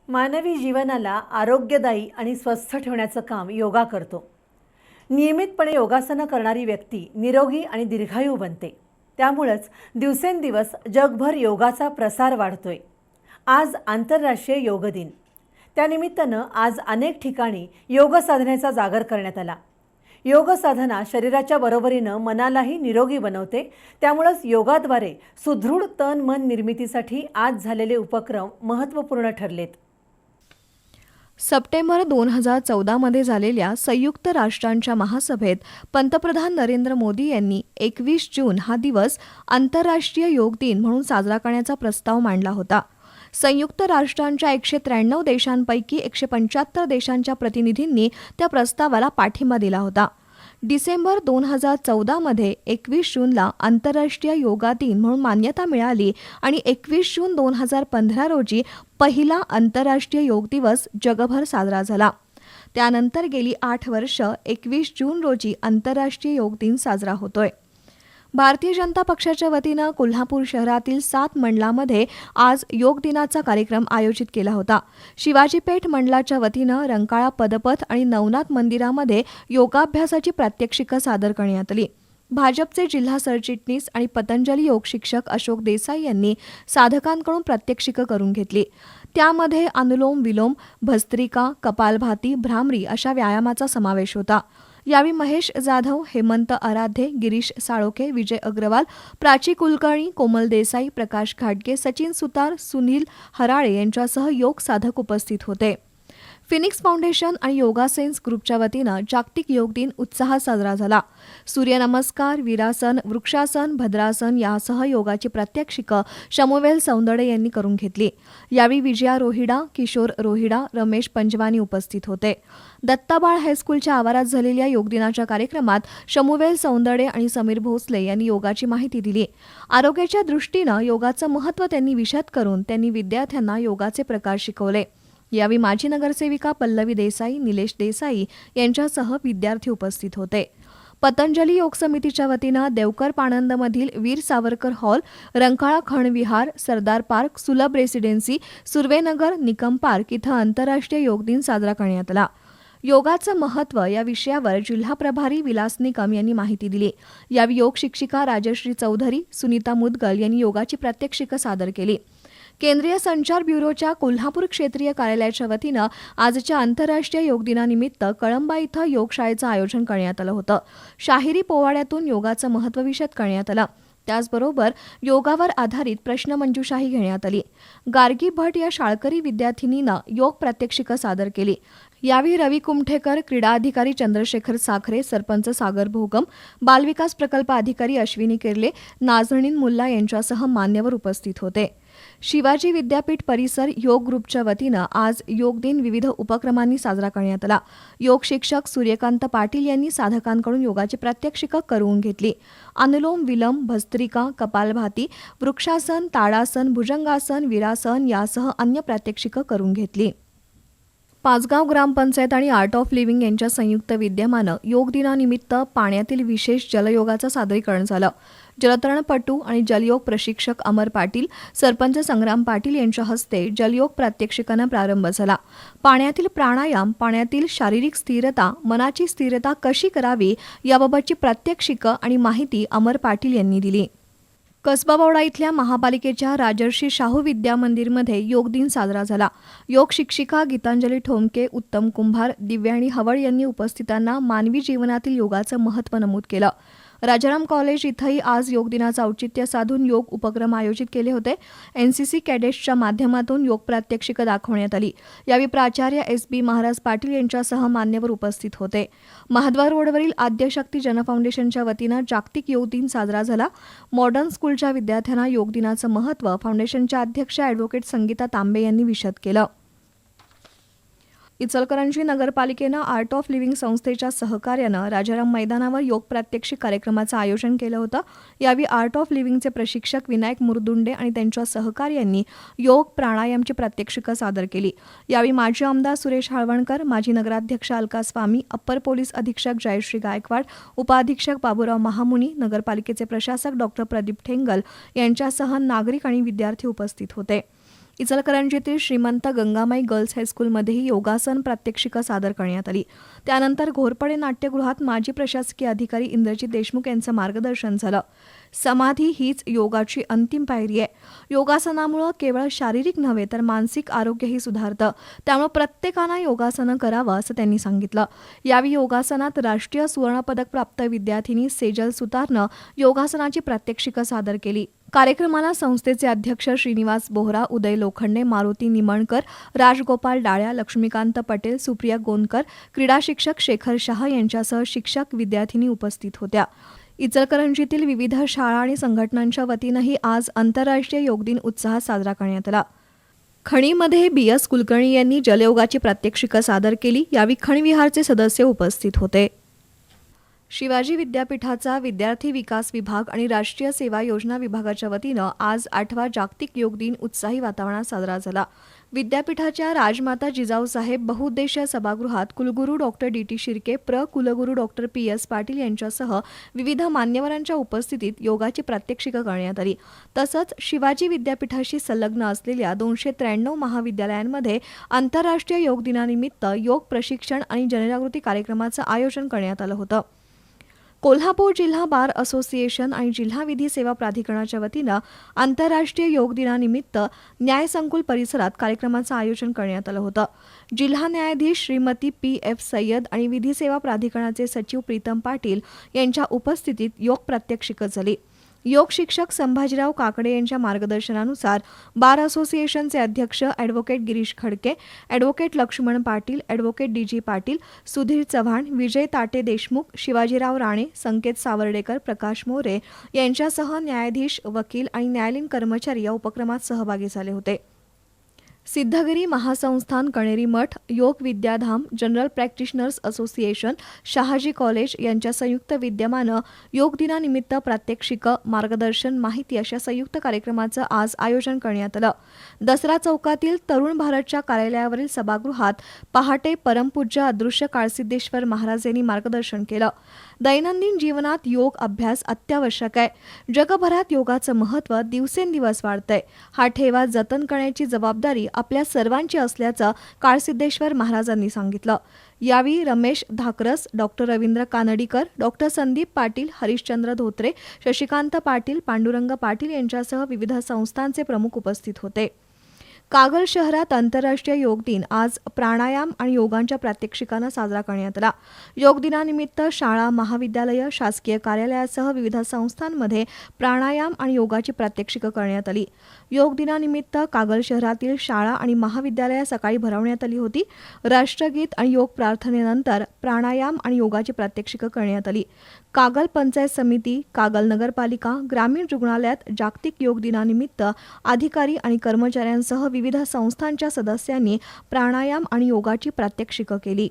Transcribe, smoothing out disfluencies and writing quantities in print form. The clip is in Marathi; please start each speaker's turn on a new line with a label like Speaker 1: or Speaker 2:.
Speaker 1: मानवी जीवनाला आरोग्यदायी आणि स्वस्थ ठेवण्याचं काम योगा करतो. नियमितपणे योगासनं करणारी व्यक्ती निरोगी आणि दीर्घायू बनते. त्यामुळेच दिवसेंदिवस जगभर योगाचा प्रसार वाढतोय. आज आंतरराष्ट्रीय योग दिन. त्यानिमित्तानं आज अनेक ठिकाणी योग साधनेचा जागर करण्यात आला. योग साधना शरीराच्या बरोबरीनं मनालाही निरोगी बनवते. त्यामुळेच योगाद्वारे सुदृढ तन मन निर्मितीसाठी आज झालेले उपक्रम महत्त्वपूर्ण ठरलेत.
Speaker 2: सप्टेंबर 2014 मध्ये झालेल्या संयुक्त राष्ट्रांच्या महासभेत पंतप्रधान नरेंद्र मोदी यांनी 21 जून हा दिवस आंतरराष्ट्रीय योग दिन म्हणून साजरा करण्याचा प्रस्ताव मांडला होता. संयुक्त राष्ट्रांच्या 193 देशांपैकी 175 देशांच्या प्रतिनिधींनी त्या प्रस्तावाला पाठिंबा दिला होता. डिसेंबर 2014 मध्ये 21 जूनला आंतरराष्ट्रीय योगा दिन म्हणून मान्यता मिळाली आणि 21 जून 2015 रोजी पहिला आंतरराष्ट्रीय योग दिवस जगभर साजरा झाला. त्यानंतर गेली 8 वर्ष 21 जून रोजी आंतरराष्ट्रीय योग दिन साजरा होतोय. भारतीय जनता पक्षाच्या वतीनं कोल्हापूर शहरातील 7 मंडलामध्ये आज योग दिनाचा कार्यक्रम आयोजित केला होता. शिवाजी पेठ मंडलाच्या वतीनं रंकाळा पदपथ आणि नवनाथ मंदिरामध्ये योगाभ्यासाची प्रात्यक्षिकं सादर करण्यात आली. भाजपचे जिल्हा सरचिटणीस आणि पतंजली योग शिक्षक अशोक देसाई यांनी साधकांकडून प्रात्यक्षिकं करून घेतली. त्यामध्ये अनुलोम विलोम, भस्त्रिका, कपालभाती, भ्रामरी अशा व्यायामाचा समावेश होता. यावेळी महेश जाधव, हेमंत आराध्ये, गिरीश साळोखे, विजय अग्रवाल, प्राची कुलकर्णी, कोमल देसाई, प्रकाश घाटगे, सचिन सुतार, सुनील हराळे यांच्यासह योग साधक उपस्थित होते. फिनिक्स फाउंडेशन आणि योगासेन्स ग्रुपच्या वतीनं जागतिक योग दिन उत्साहात साजरा झाला. सूर्यनमस्कार, वीरासन, वृक्षासन, भद्रासन यासह योगाची प्रात्यक्षिकं शमुवेल सौंदडे यांनी करून घेतली. यावेळी विजया रोहिडा, किशोर रोहिडा, रमेश पंजवानी उपस्थित होते. दत्ताबाळ हायस्कूलच्या आवारात झालेल्या योग दिनाच्या कार्यक्रमात शमुवेल सौंदडे आणि समीर भोसले यांनी योगाची माहिती दिली. आरोग्याच्या दृष्टीनं योगाचं महत्त्व त्यांनी विशद करून त्यांनी विद्यार्थ्यांना योगाचे प्रकार शिकवले. यावेळी माजी नगरसेविका पल्लवी देसाई, निलेश देसाई यांच्यासह विद्यार्थी उपस्थित होते. पतंजली योग समितीच्या वतीनं देवकर पाणंदमधील वीर सावरकर हॉल, रंकाळा खण विहार, सरदार पार्क, सुलभ रेसिडेन्सी, सुर्वेनगर, निकम पार्क इथं आंतरराष्ट्रीय योग दिन साजरा करण्यात आला. योगाचं महत्त्व या विषयावर जिल्हा प्रभारी विलास निकम यांनी माहिती दिली. यावेळी योग शिक्षिका राजश्री चौधरी, सुनीता मुदगल यांनी योगाची प्रात्यक्षिकं सादर केली. केंद्रीय संचार ब्युरोच्या कोल्हापूर क्षेत्रीय कार्यालयाच्या वतीनं आजच्या आंतरराष्ट्रीय योग दिनानिमित्त कळंबा इथं योगशाळेचं आयोजन करण्यात आलं होतं. शाहिरी पोवाड्यातून योगाचं महत्त्व विशद करण्यात आलं. त्याचबरोबर योगावर आधारित प्रश्नमंजुषाही घेण्यात आली. गार्गी भट या शाळकरी विद्यार्थिनीनं योग प्रात्यक्षिकं सादर केली. यावेळी रवी कुमठेकर, क्रीडा अधिकारी चंद्रशेखर साखरे, सरपंच सागर भोगम, बालविकास प्रकल्प अधिकारी अश्विनी केर्ले, नाझनीन मुल्ला यांच्यासह मान्यवर उपस्थित होते. शिवाजी विद्यापीठ परिसर योग ग्रुपच्या वतीनं आज योग दिन विविध उपक्रमांनी साजरा करण्यात आला. योग शिक्षक सूर्यकांत पाटील यांनी साधकांकडून योगाची प्रात्यक्षिकं करून घेतली. अनुलोम विलोम, भस्त्रिका, कपालभाती, वृक्षासन, ताडासन, भुजंगासन, वीरासन यासह अन्य प्रात्यक्षिकं करून घेतली. पाचगाव ग्रामपंचायत आणि आर्ट ऑफ लिव्हिंग यांच्या संयुक्त विद्यमानं योग दिनानिमित्त पाण्यातील विशेष जलयोगाचं सादरीकरण झालं. जलतरणपटू आणि जलयोग प्रशिक्षक अमर पाटील, सरपंच संग्राम पाटील यांच्या हस्ते जलयोग प्रात्यक्षिकांना प्रारंभ झाला. पाण्यातील प्राणायाम, पाण्यातील शारीरिक स्थिरता, मनाची स्थिरता कशी करावी याबाबतची प्रात्यक्षिकं आणि माहिती अमर पाटील यांनी दिली. कसबाबवडा इथल्या महापालिकेच्या राजर्षी शाहू विद्या मंदिरमध्ये योग दिन साजरा झाला. योग शिक्षिका गीतांजली ठोमके, उत्तम कुंभार, दिव्याणी हवळ यांनी उपस्थितांना मानवी जीवनातील योगाचं महत्त्व नमूद केलं. राजाराम कॉलेज इथंही आज योग दिनाचं औचित्य साधून योग उपक्रम आयोजित केले होते. एनसीसी कॅडेट्सच्या माध्यमातून योग प्रात्यक्षिकं दाखवण्यात आली. यावेळी प्राचार्य SB महाराज पाटील यांच्यासह मान्यवर उपस्थित होते. महाद्वार रोडवरील आद्यशक्ती जनफाउंडेशनच्या वतीनं जागतिक योग दिन साजरा झाला. मॉडर्न स्कूलच्या विद्यार्थ्यांना योग दिनाचं महत्त्व फाउंडेशनच्या अध्यक्ष ॲडव्होकेट संगीता तांबे यांनी विशद केलं. इचलकरंजी नगरपालिकेनं आर्ट ऑफ लिव्हिंग संस्थेच्या सहकार्यानं राजाराम मैदानावर योग प्रात्यक्षिक कार्यक्रमाचं आयोजन केलं होतं. यावेळी आर्ट ऑफ लिव्हिंगचे प्रशिक्षक विनायक मुरदुंडे आणि त्यांच्या सहकार्यांनी योग प्राणायामची प्रात्यक्षिकं सादर केली. यावेळी माजी आमदार सुरेश हाळवणकर, माजी नगराध्यक्ष अलका स्वामी, अप्पर पोलीस अधीक्षक जयश्री गायकवाड, उपाधीक्षक बाबूराव महामुनी, नगरपालिकेचे प्रशासक डॉ. प्रदीप ठेंगल यांच्यासह नागरिक आणि विद्यार्थी उपस्थित होते. इचलकरंजीतील श्रीमंत गंगामाई गर्ल्स हायस्कूलमध्येही योगासन प्रात्यक्षिकं सादर करण्यात आली. त्यानंतर घोरपडे नाट्यगृहात माजी प्रशासकीय अधिकारी इंद्रजित देशमुख यांचं मार्गदर्शन झालं. समाधी हीच योगाची अंतिम पायरी आहे. योगासनामुळे केवळ शारीरिक नव्हे तर मानसिक आरोग्यही सुधारतं. त्यामुळे प्रत्येकानं योगासनं करावं असं त्यांनी सांगितलं. यावेळी योगासनात राष्ट्रीय सुवर्णपदक प्राप्त विद्यार्थिनी सेजल सुतारनं योगासनाची प्रात्यक्षिकं सादर केली. कार्यक्रमाला संस्थेचे अध्यक्ष श्रीनिवास बोहरा, उदय लोखंडे, मारुती निमणकर, राजगोपाल डाळ्या, लक्ष्मीकांत पटेल, सुप्रिया गोंदकर, क्रीडा शिक्षक शेखर शाह यांच्यासह शिक्षक, विद्यार्थिनी उपस्थित होत्या. इचलकरंजीतील विविध शाळा आणि संघटनांच्या वतीनंही आज आंतरराष्ट्रीय योग दिन उत्साहात साजरा करण्यात आला. खणीमध्ये BS कुलकर्णी यांनी जलयोगाची प्रात्यक्षिकं सादर केली. यावेळी खणी विहारचे सदस्य उपस्थित होते. शिवाजी विद्यापीठाचा विद्यार्थी विकास विभाग आणि राष्ट्रीय सेवा योजना विभागाच्या वतीनं आज 8वा जागतिक योग दिन उत्साही वातावरणात साजरा झाला. विद्यापीठाच्या राजमाता जिजाऊसाहेब बहुउद्देशीय सभागृहात कुलगुरू डॉक्टर DT शिर्के, कुलगुरू डॉक्टर PS पाटील यांच्यासह विविध मान्यवरांच्या उपस्थितीत योगाची प्रात्यक्षिकं करण्यात आली. तसंच शिवाजी विद्यापीठाशी संलग्न असलेल्या 293 महाविद्यालयांमध्ये आंतरराष्ट्रीय योग दिनानिमित्त योग प्रशिक्षण आणि जनजागृती कार्यक्रमाचं आयोजन करण्यात आलं होतं. कोल्हापूर जिल्हा बार असोसिएशन आणि जिल्हा विधी सेवा प्राधिकरणाच्या वतीनं आंतरराष्ट्रीय योग दिनानिमित्त न्याय संकुल परिसरात कार्यक्रमाचं आयोजन करण्यात आलं होतं. जिल्हा न्यायाधीश श्रीमती PF सय्यद आणि विधी सेवा प्राधिकरणाचे सचिव प्रीतम पाटील यांच्या उपस्थितीत योग प्रात्यक्षिकं झाली. योग शिक्षक संभाजीराव काकडे यांच्या मार्गदर्शनानुसार बार असोसिएशनचे अध्यक्ष advocate Girish Khadke, advocate Laxman Patil, advocate DG Patil, Sudhir Chavan, Vijay Tate Deshmukh, Shivajirao Rane, संकेत सावर्डेकर, प्रकाश मोरे यांच्यासह न्यायाधीश, वकील आणि न्यायालयीन कर्मचारी या उपक्रमात सहभागी झाले होते. सिद्धगिरी महासंस्थान, कणेरी मठ, योग Vidyadham, general practitioners association, Shahaji college यांच्या संयुक्त विद्यमानं योग दिनानिमित्त प्रात्यक्षिकं, मार्गदर्शन, माहिती अशा संयुक्त कार्यक्रमाचं आज आयोजन करण्यात आलं. दसरा चौकातील तरुण भारतच्या कार्यालयावरील सभागृहात पहाटे परमपूज्य अदृश्य काळसिद्धेश्वर महाराज यांनी मार्गदर्शन केलं. दैनंदिन जीवनात योग अभ्यास अत्यावश्यक आहे. जगभरात योगाचं महत्त्व दिवसेंदिवस वाढतंय. हा ठेवा जतन करण्याची जबाबदारी आपल्या सर्वांची असल्याचं काळसिद्धेश्वर महाराजांनी सांगितलं. यावेळी रमेश धाकरस, डॉक्टर रवींद्र कानडीकर, डॉक्टर संदीप पाटील, हरिश्चंद्र धोत्रे, शशिकांत पाटील, पांडुरंग पाटील यांच्यासह विविध संस्थांचे प्रमुख उपस्थित होते. कागल शहरात आंतरराष्ट्रीय योग दिन आज प्राणायाम आणि योगांच्या प्रात्यक्षिकानं साजरा करण्यात आला. योग दिनानिमित्त शाळा, महाविद्यालयं, शासकीय कार्यालयासह विविध संस्थांमध्ये प्राणायाम आणि योगाची प्रात्यक्षिकं करण्यात आली. योग दिनानिमित्त कागल शहरातील शाळा आणि महाविद्यालया सकाळी भरवण्यात आली होती. राष्ट्रगीत आणि योग प्रार्थनेनंतर प्राणायाम आणि योगाची प्रात्यक्षिकं करण्यात आली. कागल पंचायत समिती, कागल नगरपालिका, ग्रामीण रुग्णालयात जागतिक योग दिनानिमित्त अधिकारी आणि कर्मचाऱ्यांसह विविध संस्थांच्या सदस्यांनी प्राणायाम आणि योगाची प्रात्यक्षिकं केली.